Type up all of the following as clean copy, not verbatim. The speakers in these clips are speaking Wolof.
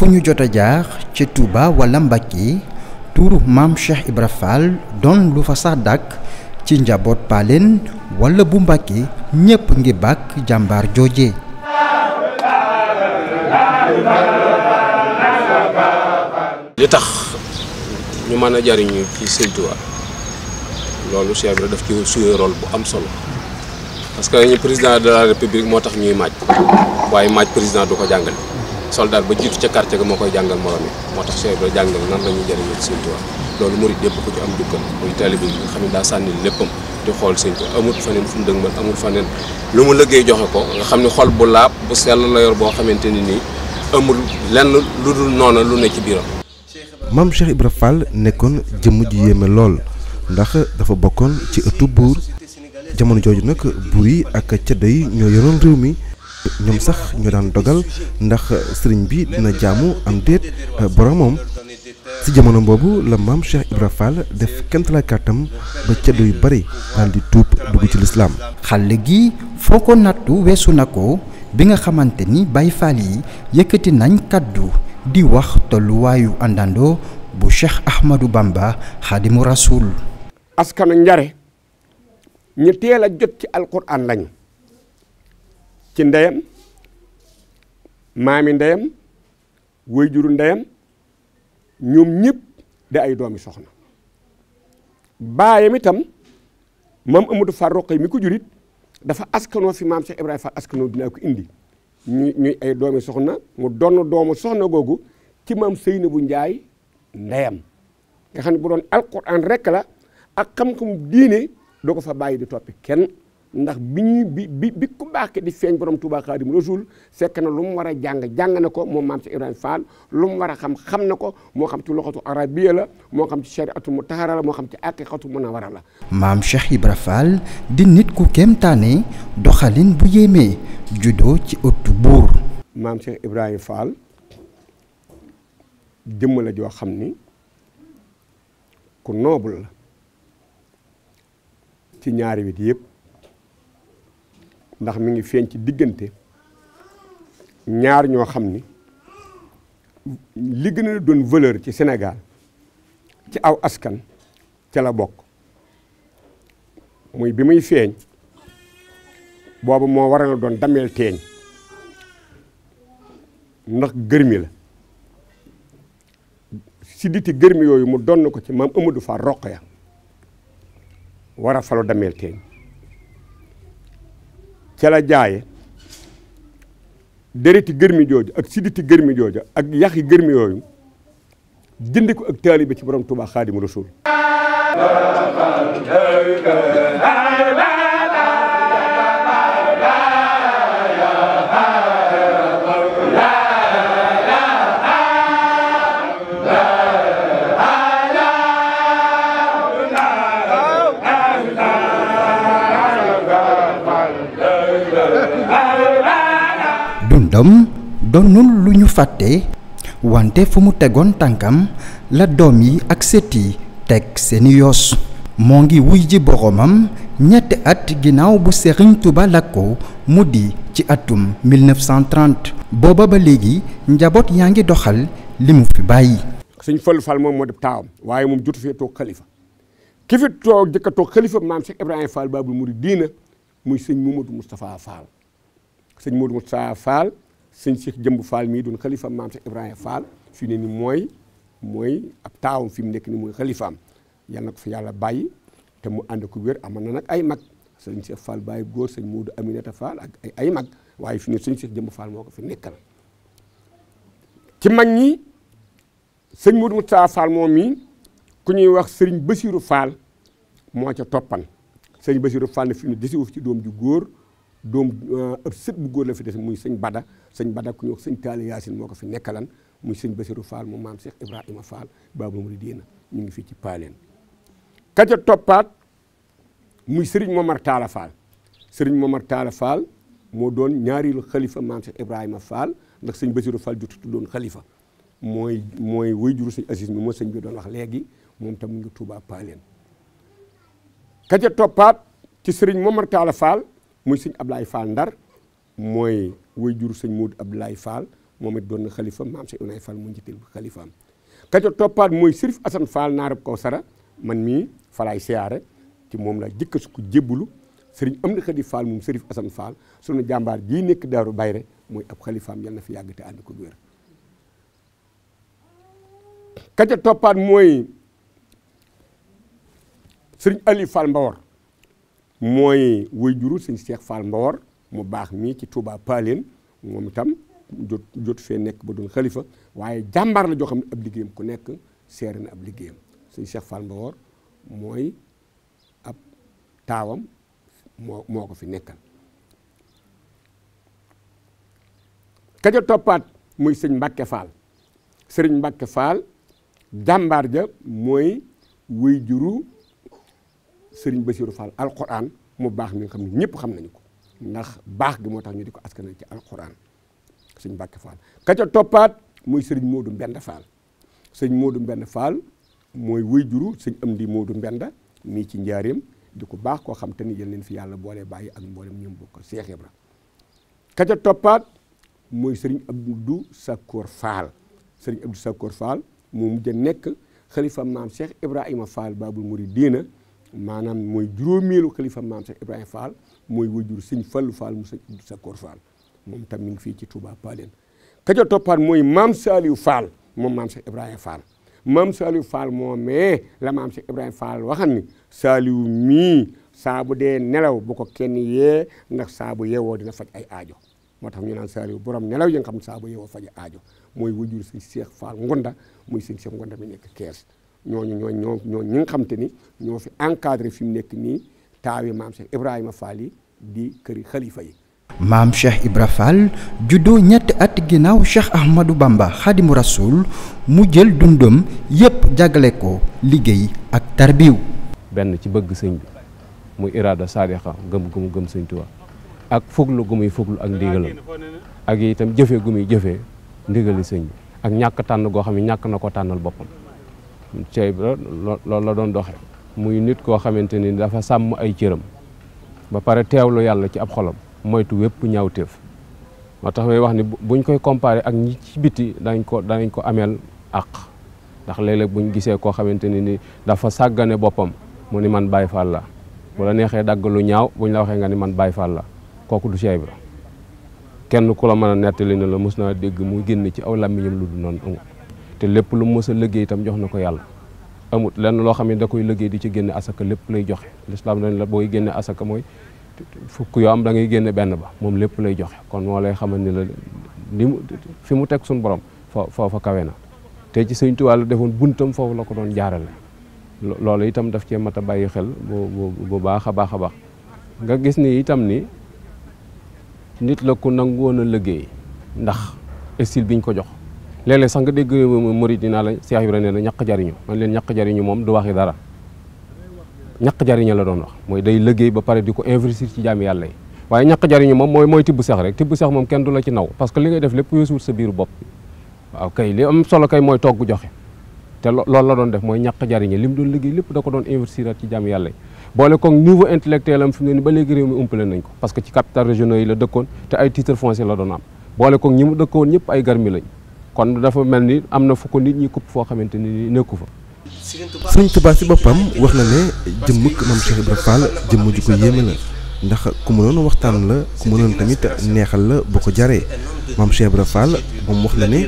fu ñu jot a jaar ci Touba wala Mbacké tuuru maam Cheikh Ibra Fall doon lu fa sax dàkk ci njaboot Paleen wala bu Mbacké ñépp ngi bàkk jàmbaar jooje. li tax ñu mën a jariñu ci Sëñ Touba loolu Cheikh Ibra daf ci joué rôle bu am solo parce que ñu président de la république moo tax ñuy maaj waaye maaj président du ko jàngale soldat ba jiitu ca quartier ga moo koy jàngal morom yi moo tax Cheikh Ibra jàngal nan la ñuy jariñu ci Sëñ Touba loolu murid yëpp ko ci am jukkal muy taalibe bi nga xam ne daa sànni léppam di xool Sëñ Touba amul faneen fu mu dëgmal amul faneen lu mu liggéey joxe ko nga xam ne xol bu laab bu sell la yor boo xamante ni nii amul lenn lu dul noona lu ne ci biiram. maam Cheikh Ibra Fall nekkoon jëmm ji yéeme lool ndax dafa bokkoon ci ëttu buur jamono jooju nag buur yi ak ceddo yi ñoo yoroon réew mi ñoom sax ñoo daan dogal ndax sëriñ bi dina jaamu am déet boromam. ci jamono boobu la maam Cheikh Ibra Fall def kemtalaay kàttam ba ceddo yu bari daal di tuub dugg ci lislaam. xale gi foo ko nattu weesu na ko bi nga xamante ni Baay Faal yi yëkkati nañ kàddu di wax tolluwaayu àndandoo bu Cheikh Ahmadou Bamba Xaadimu Rasuul. askanu njare ñu teel a jot ci alquran lañu ci ndeyam maami ndeyam wayjuru ndeyam ñoom ñëpp di ay doomi soxna baayam itam maam Amadou Fall Roqay mi ko jurit dafa askanoo fi maam Cheikh Ibrahima Fall askanoo dinaa ko indi ñuy ay doomi soxna mu donn doomu soxna googu ci maam Seynabou Njaay ndeyam nga xam ne bu doon alquran rek la ak xam-xam diine doo ko fa bàyyi di toppi kenn ndax bi ku baax di feeñ borom Touba Xaadimu Rasuul fekk na lu mu war a jàng na ko moom maam Cheikh Ibrahima Fall lu mu war a xam na ko moo xam ci loxatu arabiya la moo xam ci shariatu mutahara la moo xam ci aqiqatu munawara la. maam Cheikh Ibra Fall di nit ku kéemtaane doxalin bu yéemee juddoo ci ëttu buur. maam Cheikh Ibrahima Fall jëmm la joo xam ni ku noble la ci ñaari wet yëpp. ndax mi ngi feeñ ci diggante ñaar ñoo xam ni li gën a doon valeur ci Sénégal ci aw askan ca la bokk muy bi muy feeñ boobu moo waral doon dameel teeñ ndax gërmi la si diti gërmi yooyu mu donn ko ci maam Amadou Fall Roqaya war a falu dameel teeñ ca la jaaye dereti gërmi jooju ak siditi gërmi jooju ak yaxi gërmi yooyu jënd ko ak taalibe ci borom Touba Xaadimu Rasuul. dundam doonul lu ñu fàtte wante fu mu tegoon tànkam la doom yi ak sët yi teg seeni yoos moo ngi wuy ji boromam ñetti at ginnaaw bu Serigne Touba Lakko mu di ci atum 1930 booba ba léegi njaboot yaa ngi doxal li mu fi bàyyi. Sëñ Fallu Fall moom moo di taawam waaye moom jotu fee toog xalifa ki fi toog jëkk a toog xalifa maam Cheikh Ibrahima Fall Baabul Muridiina muy sëñ Momadou Moustapha Fall. sëñ Modou Moustapha Fall sëñ Cheikh Jëmb Fall mii doon xalifa maam Cheikh Ibrahima Fall fi ne ni mooy ab taawam fi mu nekk ni mooy xalifaam yal na ko fi yàlla bàyyi te mu ànd ko wér amoon na nag ay mag sëñ Cheikh Fall bàyyi góor sëñ Modou Aminata Fall ak ay mag waaye fi ne sëñ Cheikh Jëmb Fall moo ko fi nekkal ci mag ñi sëñ Modou Moustapha Fall moom mii ku ñuy wax sëriñ Bassirou Fall moo ca toppan sëñ Bassirou Fall ne fi ne desi wu ci doom ju góor doom ëpp sët bu góor la fi des muy sëñ Bada ku ñuy wax sëñ Taali Yaasin moo ko fi nekkalan muy sëñ Bassirou Fall moom maam Cheikh Ibrahima Fall Baabul Muridiina ñu ngi fii ci Paaleen ka ca toppaat muy Serigne Momar Talla Fall Serigne Momar Talla Fall moo doon ñaareelu xalifa maam Cheikh Ibrahima Fall ndax sëñ Bassirou Fall jotutu doon xalifa mooy wayjuru sëñ Aziz mi moo sëñ bi doon wax léegi moom tam mu ngi Touba Paaleen ka ca toppaat ci Serigne Momar Talla Fall muy sëñ Ablaye Fall Ndar mooy way juru sëñ Modou Abdoulaye Fall moom it doon na xalifa maam Cheikh Ibrahima Fall mu njëteel xalifaam. ka ca toppaat mooy Sërif Assane Fall naarab Kawsara man mii falaay siyaare ci moom laa jëkk su ko jébbalu sëriñ Amdi Xadi Fall moom Sërif Assane Fall sunu jàmbaar jii nekk Daaru Bayre mooy ab xalifaam yal na fi yàgg te ànd ko wér. ka ca toppaat mooy sëriñ Ali Fall Mbawor mooy way juru sëñ Cheikh Fall Mbawor mu baax mii ci Touba Paleen moom itam jot fee nekk ba doon xalifa waaye jàmbaar la joo xam ne ab liggéeyam ku nekk seere na ab liggéeyam sëñ Cheikh Fall Mbawor mooy ab taawam moo ko fi nekkal. ka ca toppaat muy sëñ Mbacke Fall sëriñ Mbacke Fall jàmbaar ja mooy way juru sëriñ Bassirou Fall alquran mu baax mi nga xam ne ñëpp xam nañu ko ndax baax gi moo tax ñu di ko askanal ci alquran sëñ Mbacke Fall. ka ca toppaat muy sëriñ Modou Mbenda Fall sëñ Modou Mbenda Fall mooy way juru sëñ Amdi Modou Mbenda mii ci njaareem di ko baax koo xam te ni yal leen fi yàlla boole bàyyi ak mboolem ñoom bokk Cheikh Ibra. ka ca toppaat mooy sëriñ Abdou Sakkoor Fall sëriñ Abdou Sakkoor Fall moo mujj a nekk xalifa maam Cheikh Ibrahima Fall Babul Mouridina maanaam mooy juróomeelu xalifa maam Cheikh Ibrahima Fall mooy wajur sëñ Fallu Fall mu sëñ Abdou Sakkoor Fall moom tam mi ngi fii ci Touba Paleen. ka ca toppaat mooy maam Saliou Fall moom maam Cheikh Ibrahima Fall maam Saliou Fall moomee la maam Cheikh Ibrahima Fall waxan ni Saliou mii saa bu dee nelaw bu ko kenn yee ndax saa bu yeewoo dina faj ay aajo moo tax ñu naan Saliou borom nelaw yi nga xam ne saa bu yeewoo faj aajo mooy wajur sëñ Cheikh Fall Ngonda muy sëñ Cheikh Ngonda mi nekk Kees ñooñu ñi nga xam te ni ñoo fi encadré fi mu nekk nii taawi maam Cheikh Ibrahima Fall yi di këri xalifa yi. maam Cheikh Ibra Fall juddoo ñetti at ginnaaw Cheikh Ahmadou Bamba Xadimu Rasul mu jël dundam yépp jagale ko liggéey ak tarbiw benn ci bëgg sëñ bi muy iraada saadixa gëm gu mu gëm sëñ Tuubaa ak fuglu gu muy fuglu ak ndigalam ak itam jëfe gu muy jëfee ndigali sëñ bi ak ñàkk tànn goo xam ne ñàkk na ko tànnal boppam Cheikh Ibra loolu la doon doxe muy nit koo xamante ni dafa sàmm ay cëram ba pare teewlu yàlla ci ab xolam moytu wépp ñaawteef moo tax may wax ni buñ koy comparé ak ñi ci biti danañ ko ameel àq ndax léeg-léeg buñ gisee koo xamante ni dafa sàggane boppam mu ni man Baay Faal la bu la neexee dagg lu ñaaw buñ la waxee nga ni man Baay Faal la kooku du Cheikh Ibra kenn ku la mën a nettali ne la mos naa dégg muy génn ci aw làmmiñam lu du noonu amul te lépp lu mu mës a liggéey itam jox na ko yàlla amut lenn loo xam ne da koy liggéey di ci génne asaka lépp lay joxe lislaam dañ la booy génne asaka mooy fukk yoo am da ngay génne benn ba moom lépp lay joxe kon moo lay xamal ni la li mu fi mu teg suñu borom foofa kawe na te ci Sëñ Tuubaa la defoon buntam foofu la ko doon jaarale loolu itam daf cee mat a bàyyi xel bu baax a baax a baax nga gis ni itam ni nit la ku nangoon a liggéey ndax style biñ ko jox léeg-léeg sax nga dégg murid dinaa la Cheikh Ibrahima nee na ñaq jariñu man leen ñaq jariñu moom du waxi dara ñaq jariñu la doon wax mooy day liggéey ba pare di ko investir ci jaami yàlla yi waaye ñaq jariñu moom mooy tibb seex rek tibb seex moom kenn du la ci naw parce que li ngay def lépp weesuwut sa biiru bopp waaw kay li am solo kay mooy togg joxe te loolu la doon def mooy ñaq jariñu li mu doon liggéey lépp da ko doon investir ci jaami yàlla yi boole ko niveau intellectuel am fi mu ne ni ba léegi réew mi umpale nañ ko parce que ci capital régionaux yi la dëkkoon te ay titre foncier la doon am boole ko ñi mu dëkkoon ñëpp ay garmi lañ kon dafa mel ni am na fu ko nit ñi kupp foo xamante ni nekku fa. Sëriñ Tuubaa si boppam wax na ne jëmmuk maam Cheikh Ibra Fall jëmm ju ko yéeme la ndax ku mënoon waxtaan la ku mënoon tamit neexal la bu ko jaree maam Cheikh Ibra Fall moom wax na ne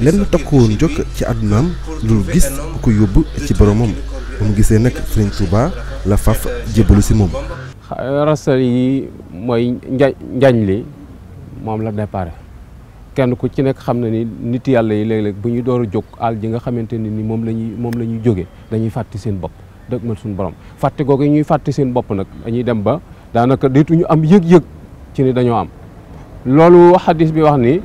lenn takku woon jóg ci àddunaam lu gis ku ko yóbbu ci boromam ba mu gisee nag Sëriñ Tuubaa la faf jébbalu si moom. rasal yi mooy njañ li moom la déparé. kenn ku ci nekk xam na ni nit yàlla yi léeg-léeg bu ñu door a jóg àll ji nga xamante ni moom la ñuy jóge dañuy fàtte seen bopp dëgg mal suñu borom fàtte googu ñuy fàtte seen bopp nag dañuy dem ba daanaka deetuñu am yëg-yëg ci ni dañoo am loolu xadis bi wax ni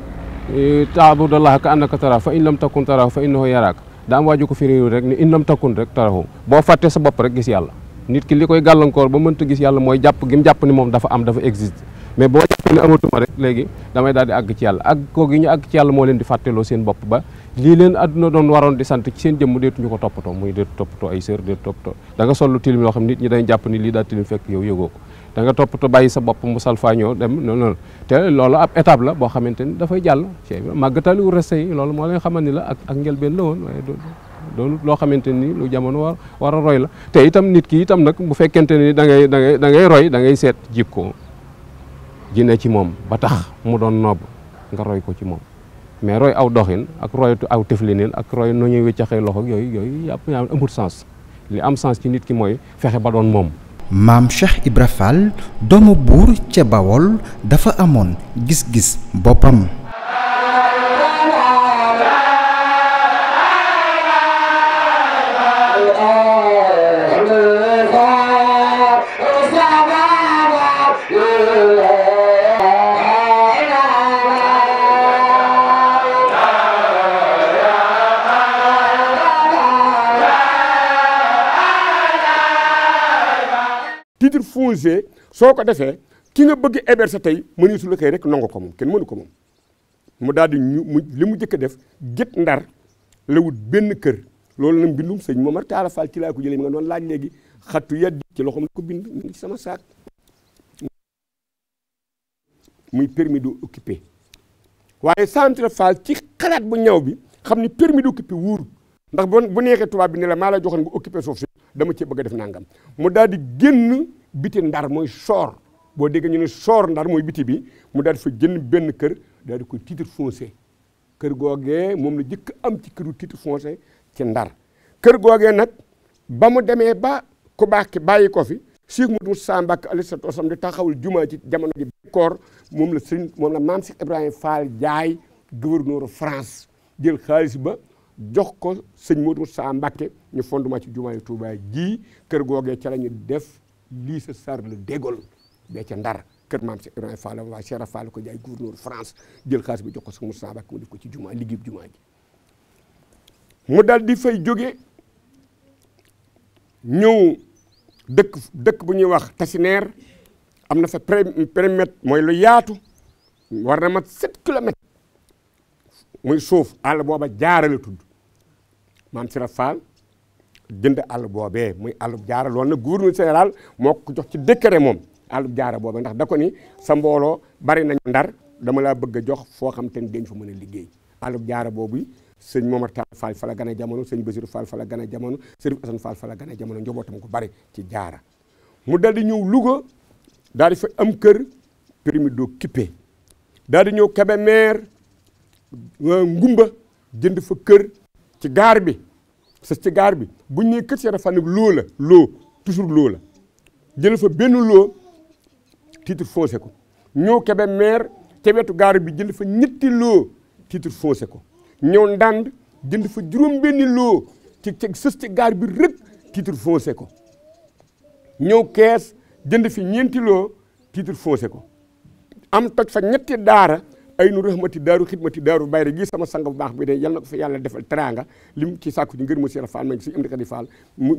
taabudallaha ka annaka tara fa in lam takun tarahu fa innahu yaraak daa am waaju ko fi réew rek ni in lam takun rek tarahu boo fàtte sa bopp rek gis yàlla nit ki li koy gàllankoor ba mënta gis yàlla mooy jàpp gi mu jàpp ni moom dafa am dafa existe mais boo jàppee ne amatuma rek léegi damay daal di àgg ci yàlla àgg koo gi ñu àgg ci yàlla moo leen di fàtteloo seen bopp ba lii leen àdduna doon waroon di sant ci seen jëmm deetuñu ko toppatoo muy deetu toppatoo ay sër deetu toppatoo da nga sol lu tilim loo xam nit ñi dañ jàpp ni lii daa tilim fekk yow yëgoo ko da nga toppatoo bàyyi sa bopp mu salfaañoo dem noonu te loolu ab étape la boo xamante ni dafay jàll Cheikh Ibra màggataliwu reste yi loolu moo leen xamal ni la ak njëlbeen la woon waaye doonu loo xamante ni lu jamono war a roy la te itam nit ki itam nag bu fekkente ni da ngay roy da ngay seet jikko ji ne ci moom ba tax mu doon noob nga roy ko ci moom mais roy aw doxin ak roy aw teflinin ak roy nu ñuy wéccaxee loxo yooyu yàpp yaa amul sens li am sens ci nit ki mooy fexe ba doon moom. maam Cheikh Ibra Fall doomu buur ca Bawol dafa amoon gis-gis boppam. titre foncier soo ko defee ki nga bëgg héberger tey mënu su la koy rek nangu ko moom kenn mënu ko moom mu daal di li mu jëkk a def Guet Ndar la wut benn kër loolu nag mbindum sëñ Momar Talla Fall ci laa ko jëlee mi nga doon laaj léegi xattu yaddi ci loxoom la ko bind mi ngi ci sama saak muy permis d'occuper waaye centre Fall ci xalaat bu ñaw bi xam ni permis d'occuper wuurut ndax bu neexee tubaab bi ne la maa la joxoon nga occupé suuf si dama cee bëgg a def nangam mu daal di génn biti Ndar mooy soor boo déggee ñu ne soor Ndar mooy biti bi mu daal di fa jënd benn kër daal di koy titre foncier kër googee moom la jëkk am ci këru titre foncier ci Ndar kër googee nag ba mu demee ba ku baax ki bàyyi ko fi Cheikh Moussa Mbacke alayhi salaatu wa salaam di taxawul jumaa ci jamono ji koor moom la maam Cheikh Ibrahima Fall jaay gouverneur France jël xaalis ba jox ko sëñ Modou Moussa Mbacke ñu fondement ci jumaa yu Touba ji kër googee ca la ñu def lycée Charles de Gaulle bee ca Ndar kër maam Cheikh Ibrahima Fall waa Cheikh Fall ko jaay gouverneur France jël xaalis bi jox ko sëñ Moussa Mbacke mu def ko ci jumaa liggéey jumaa ji mu dal di fay jóge ñëw dëkk bu ñuy wax Tasineer am na fa périmètre mooy lu yaatu war na mat 7 kilomètres muy suuf àll booba jaara la tudd maam Sira Fall jënd àll boobee muy àllub jaara loolu nag gouverneur général moo ko jox ci décret moom àllub jaara boobee ndax da ko ni sa mbooloo bari nañu Ndar dama laa bëgg a jox foo xam te ni dañ fa mën a liggéey àllub jaara boobu sëñ Momar Talla Fall fa la gën a jamono sëñ Basirou Fall fa la gën a jamono sëriñ Assane Fall fa la gën a jamono njabootam ko bari ci jaara mu dal di ñëw Louga daal di fa am kër permis d'occuper daal di ñëw Kébémer Ngumba jënd fa kër ci gaar bi sa ci gaar bi buñ nee kër Cheikh Fall nag loo toujours loo la jël fa benn loo titre foncier ko ñëw Kébémer ca wetu gaar bi jënd fa ñetti loo titre foncier ko ñëw Ndand jënd fa juróom benni loo ci sës ci gaar bi rek titre foncier ko ñëw Kees jënd fi ñeenti loo titre foncier ko am toj fa ñetti daara ay nu rahmati daaru xidmati daaru bayre gi sama sang bu baax bi de yal na ko fa yàlla defal teraanga lim ci sàkku ci ngër mu Cheikh Fall ma ngi si am di Xadi Fall mu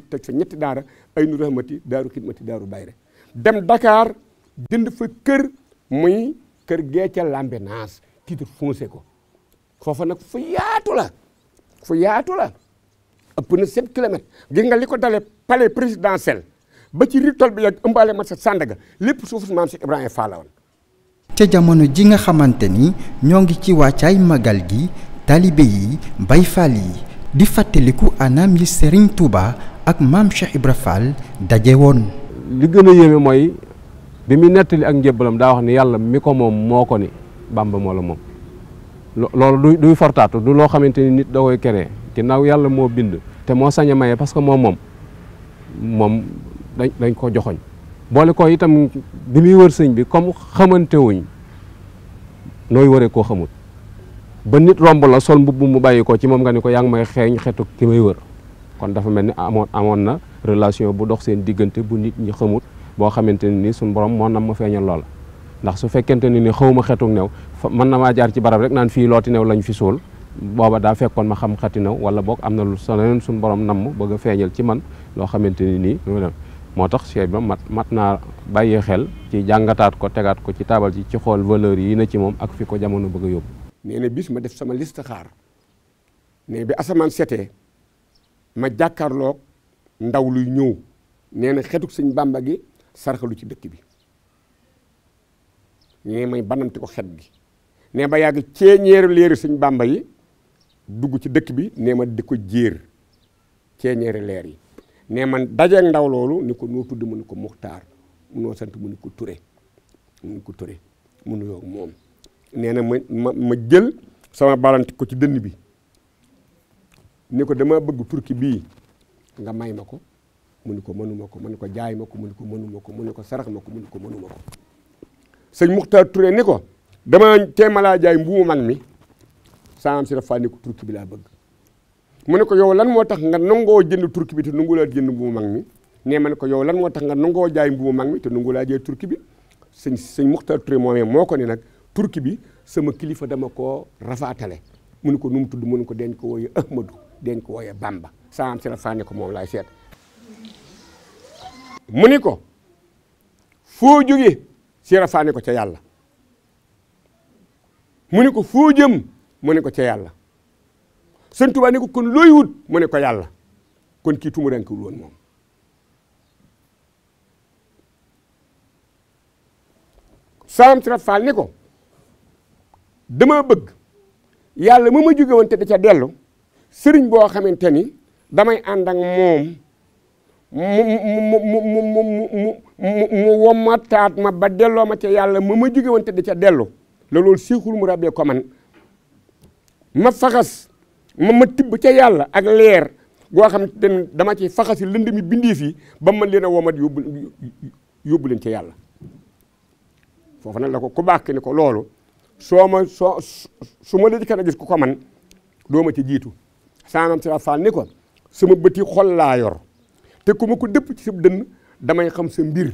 toj fa ñetti daara ay nu rahmati daaru xidmati daaru bayre dem Dakar jënd fa kër muy kër Geeca Lambenaas titre foncier ko foofa nag fu yaatu la ëpp na 7 kilomètres gis nga li ko dalee palais présidentiel ba ci ritol bi yàgg ëmbaale mat sa Sandaga lépp suufu maam Cheikh Ibrahima Fall la woon ca jamono ji nga xamante ni ñoo ngi ci wàccaay magal gi taalibe yi Baay Faal yi di fàttaliku anam yi Serigne Touba ak maam Cheikh Ibra Fall daje woon. li gën a yéeme mooy bi mu nettali ak njëbbalam daa wax ni yàlla mi ko moom moo ko ni Bàmba moo la moom loolu duy fortaatu du loo xamante ni nit da koy keree ginnaaw yàlla moo bind te moo sañ a maye parce que moom dañ ko joxoñ boole ko itam bi muy wër sëñ bi comme xamante wuñ nooy wëree koo xamut ba nit romb la sol mbubb mu bàyyi ko ci moom nga ni ko yaa ngi may xeeñ xetu ki may wër kon dafa mel ni amoon na relation bu dox seen diggante bu nit ñi xamut boo xamante ni suñu borom moo nam ma feeñal loola ndax su fekkente ni xawma xetu new mën na maa jaar ci barab rek naan fii looti new lañ fi suul booba daa fekkoon ma xam xeti new wala boog am na lu soneen suñu borom namm bëgg a feeñal ci man loo xamante ni nii moo tax Cheikh Ibra mat naa bàyyi xel ci jàngataat ko tegaat ko ci taabal ci xool valeur yi na ci moom ak fi ko jamono bëgg a yóbbu. nee na bis ma def sama liste xaar ne bi asamaan setee ma jàkkaarloog ndaw luy ñëw nee na xetuk sëñ Bàmba gi sarxalu ci dëkk bi ñee may banamti ko xet gi ne ba yàgg ceeñeeru leeri sëñ Bàmba yi dugg ci dëkk bi ne ma di ko jéer ceeñeeri leer yi ne man dajeeg ndaw loolu ni ko noo tudd mu ni ko Muxtaar mu noo sant mu ni ko Ture mu ni ko Ture mu nuyoo moom nee na ma jël sama balanti ko ci dënn bi ni ko dama bëgg turki bii nga may ma ko mu ni ko mënuma ko mu ni ko jaay ma ko mu ni ko mënuma ko mu ni ko sarax ma ko mu ni ko mënuma ko sëñ Muxtaar Ture ni ko dama teema laa jaay mbuumu mag mi saam si dafa ni ko turki bi laa bëgg mu ne ko yow lan moo tax nga nangoo jënd turki bi te nangu laa jënd mbuumu mag mi nee ma ne ko yow lan moo tax nga nangoo jaay mbuumu mag mi te nangu laa jaay turki bi sëñ Muxtaar Ture moomee moo ko ni nag turki bi sama kilifa dama koo rafaatale mu ne ko nu mu tudd mu ne ko den ko wooye Ahmadu den ko wooye Bamba saam si dafa ne ko moom laay seet mu ni ko foo jógee si rafaane ko ca yàlla mu ne ko foo jëm mu ne ko ca yàlla sëñ Tuubaa ne ko kon looy wut mu ne ko yàlla kon kii tumurankewul woon moom saam si rafaal ni ko dama bëgg yàlla ma jóge woon te da ca dellu sëriñ boo xamante ni damay ànd ak moom mu womataat ma ba delloo ma ca yàlla ma jóge woon te da ca dellu la loolu Seexul mu rabbee ko man ma faxas ma tibb ca yàlla ak leer goo xam ne dama ci faxasi lënd mi bindee fii ba man leen a womat yóbbu leen ca yàlla foofu nag la ko ku baax ni ko loolu su ma la jëkk a gis ku ko man doo ma ci jiitu saanam si faal ni ko sama bëti xol laa yor te ku ma ko dëpp ci sab dënn damay xam sa mbir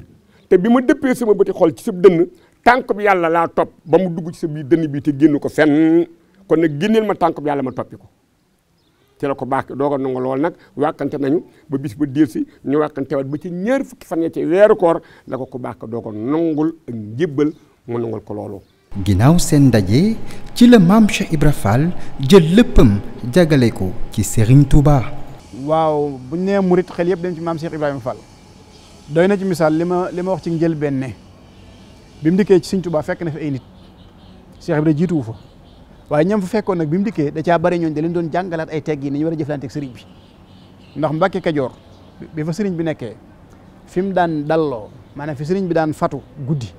te bi ma dëppee sama bëti xol ci sab dënn tànk bi yàlla laa topp ba mu dugg ci sa biir dënn bi te génn ko fenn kon nag génneel ma tànk bi yàlla ma toppi ko ci la ko baax doo ko nangu lool nag wàkkante nañu ba bis ba diir si ñu wàkkante waat ba ci ñaar fukki fan ya ci weeru koor la ko baax doo ko nangul ak njébbal mu nangul ko loolu. ginnaaw seen ndaje ci la maam Cheikh Ibra Fall jël léppam jagale ko ci Serigne Touba. waaw bu ñu nee murit xel yëpp dem ci maam Cheikh Ibrahima Fall doy na ci misaal li ma wax ci njëlbéen ne bi mu dikkee ci Serigne Touba fekk na fi ay nit Cheikh Ibrahima jiituwu fa waaye ñam fa fekkoon nag bi mu dikkee da caa bari ñooñ da leen doon jàngalaat ay teggi ni ñu war a jëflante ak sëriñ bi ndax Mbàkke Kajoor bi fa sëriñ bi nekkee fi mu daan dalloo maanaam fi sëriñ bi daan fatu guddi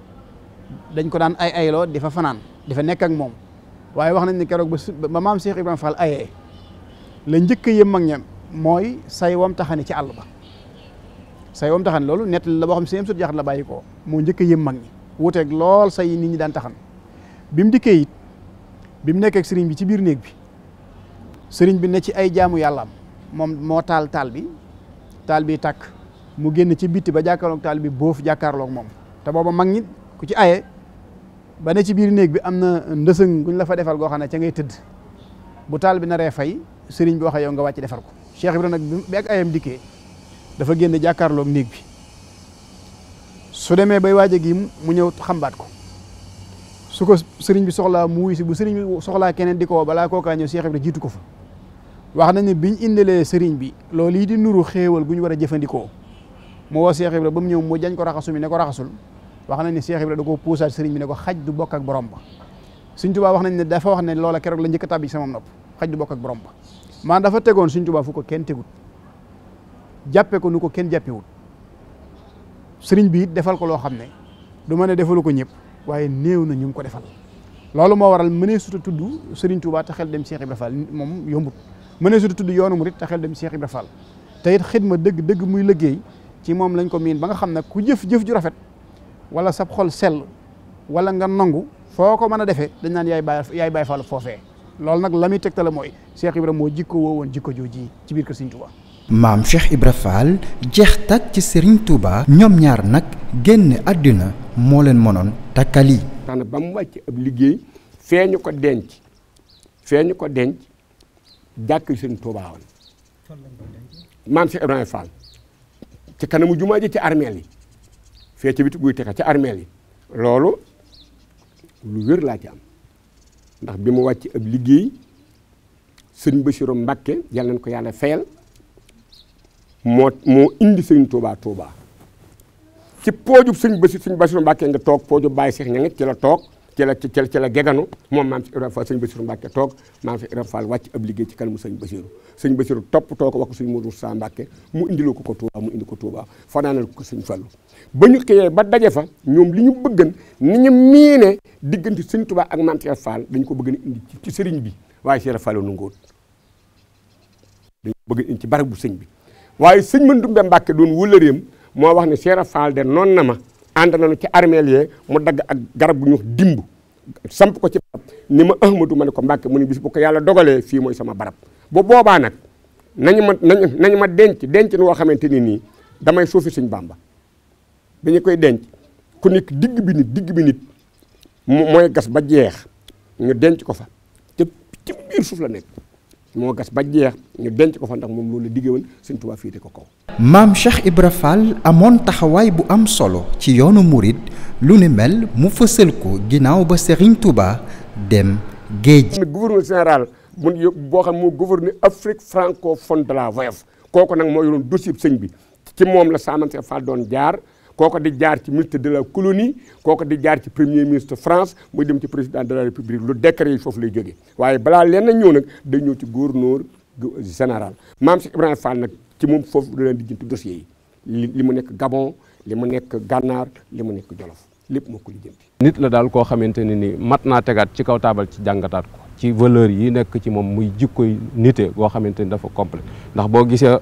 dañ ko daan ayloo di fa fanaan di fa nekk ak moom waaye wax nañ ne keroog ba maam Cheikh Ibrahima Fall ayee la njëkk a yëm mag ñam mooy say wam taxani ci àll ba say wam taxani loolu nett la boo xam si sut jaxat la bàyyi ko moo njëkk a yëm mag ñi wuteeg lool say nit ñi daan taxan bi mu dikkee it bi mu nekkee ak sëriñ bi ci biir néeg bi sëriñ bi ne ci ay jaamu yàllaam moom moo taal bi tàkk mu génn ci bitti ba jàkkaarloog taal bi boofu jàkkaarloog moom te booba mag ñi ku ci aye ba ne ci biir néeg bi am na ndësëng guñ la fa defal goo xam ne ca ngay tëdd bu taal bi naree fay sëriñ bi waxee yow nga wàcc defar ko Cheikh Ibrahima nag bi ak ayam dikkee dafa génn jàkkaarloog néeg bi su demee bay waaje gi mu ñëw xambaat ko su ko sëriñ bi soxlaa mu wuy si bu sëriñ bi soxlaa keneen di ko balaa kookaa ñëw Cheikh Ibrahima jiitu ko fa wax nañ ne biñ indilee sëriñ bi loolu yi di nuru xéewal gu ñu war a jëfandikoo mu woo Cheikh Ibrahima ba mu ñëw mu jañ ko raxasu mi ne ko raxasul wax nañ ne Cheikh Ibrahima da koo puusaat sëriñ bi ne ko xaj du bokk ak borom ba Sëriñ Tuubaa wax nañ ne dafa wax ne loola keroog la njëkk a tàbbi sama nopp xaj du bokk ak borom ba maanaam dafa tegoon Sëriñ Tuubaa fu ko kenn tegut jàppe ko nu ko kenn jàppewut sëriñ bi it defal ko loo xam ne du ma ne defalu ko ñëpp waaye néew na ñu ngi ko defal loolu moo waral mënee suta tudd Sëriñ Tuubaa te xel dem Cheikh Ibrahima Fall moom yombut mënee suta tudd yoonu murit te xel dem Cheikh Ibrahima Fall te it xidma dëgg muy liggéey ci moom lañ ko miin ba nga xam ne ku jëf ju rafet wala sab xol sell wala nga nangu foo ko mën a defee dañ naan yaay bàyyi Fall foofee loolu nag la muy tegtale mooy Cheikh Ibrahima moo jikko woowoon jikko jooji ci biir kër Sëriñ Tuubaa maam Cheikh Ibra Fall jeex tak ci Serigne Touba ñoom ñaar nag génn àdduna moo leen mënoon takkali. tax na ba mu wàcc ab liggéey feeñu ko denc jàkk Serigne Touba woon maam Cheikh Ibrahima Fall ci kanamu jumaa ji ci armeel yi fee ci biti guy texa ci armeel yi loolu lu wér laa ci am ndax bi mu wàcc ab liggéey Serigne Bassirou Mbacké yàlla nañ ko yàlla fayal moo indi Serigne Touba ci poojub sëñ Bassirou Mbacke nga toog poojub Baye Cheikh ña ngi ci la toog ci la geganu moom maam Cheikh Ibrahima Fall sëñ Bassirou Mbacke toog maam Cheikh Ibrahima Fall wàcc ab liggéey ci kanamu sëñ Bassirou toppatoo ko wax ko sëñ Modou Moussa Mbacke mu indiloo ko Touba mu indi ko Touba fanaanal ko sëñ Fallu ba ñu xëyee ba daje fa ñoom li ñu bëggan ni ñu miine diggante sëñ Touba ak maam Cheikh Fall dañu ko bëgg a indi ci sëriñ bi waaye Cheikh Fall nu ngóot dañu ko bëgg a indi ci barab bu sëñ bi waaye sëñ Mandoumbe Mbacke doon wëlëreem moo wax ne Cheikh Fall de noon na ma ànd nañu ci armeel yee mu dagg ak garab bu ñu wax dimb samp ko ci barab ni ma Ahmadou ma ne ko Mbacke mu ne bis bu ko yàlla dogalee fii mooy sama barab bu boobaa nag nañu ma denc woo xamante ni nii damay suufi sëñ Bamba dañu koy denc ku nekk digg bi nit mooy gas ba jeex ñu denc ko fa te ci biir suuf la nekk moo gas ba jeex ñu denc ko fa ndax moom loolu la diggee woon sëñ Tuubaa féete ko kaw. maam Cheikh Ibra Fall amoon taxawaay bu am solo ci yoonu murit lu ni mel mu fësal ko ginnaaw ba Serigne Touba dem géej. gouverneur général boo xam moo gouverneur Afrique francophone de la VOF kooku nag moo yoroon dossier sëñ bi ci moom la Saman Cheikh Fall doon jaar. kooko di jaar ci ministre de la colonie kooko di jaar ci premier ministre France muy dem ci président de la république lu décret yi foofu lay jógee waaye balaa leen na ñëw nag day ñëw ci gouverneur général maam Cheikh Ibrahima Fall nag ci moom foofu da leen di jënti dossiers yi li mu nekk Gabon li mu nekk Gànnaar li mu nekk Jolof lépp moo ko lijjanti. nit la daal koo xamante ne ni mat naa tegaat ci kaw taabal ci jàngataat ko ci valeur yi nekk ci moom muy jikkoy nite goo xamante ni dafa complet ndax boo gisee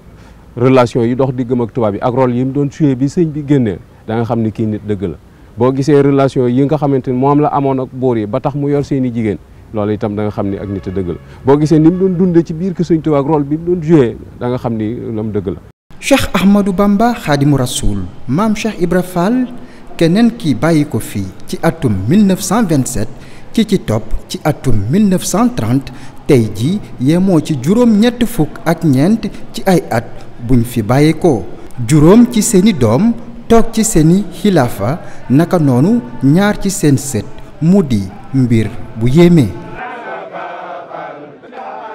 relation yi dox diggam ak tubaab yi ak rôle yi mu doon joué bi sëñ bi génnee da nga xam ni kii nit dëgg la boo gisee relation yi nga xamante ni moom la amoon ak buur yi ba tax mu yor seen i jigéen loolu itam da nga xam ni ak nit dëgg la boo gisee ni mu doon dundee ci biir kër sëñ Tuubaa ak rôle bi mu doon joué da nga xam ni lam dëgg la. Cheikh Ahmadou Bamba Khadimu Rasoul maam Cheikh Ibra Fall keneen kii bàyyi ko fii ci atum 1927 ci topp ci atum 1930 tey ji yemoo ci juróom-ñett fukk ak ñeent ci ay at buñ fi bàyyi ko juróom ci seeni doom toog ci seeni xilaafa naka noonu ñaar ci seen sët mu di mbir bu yéeme.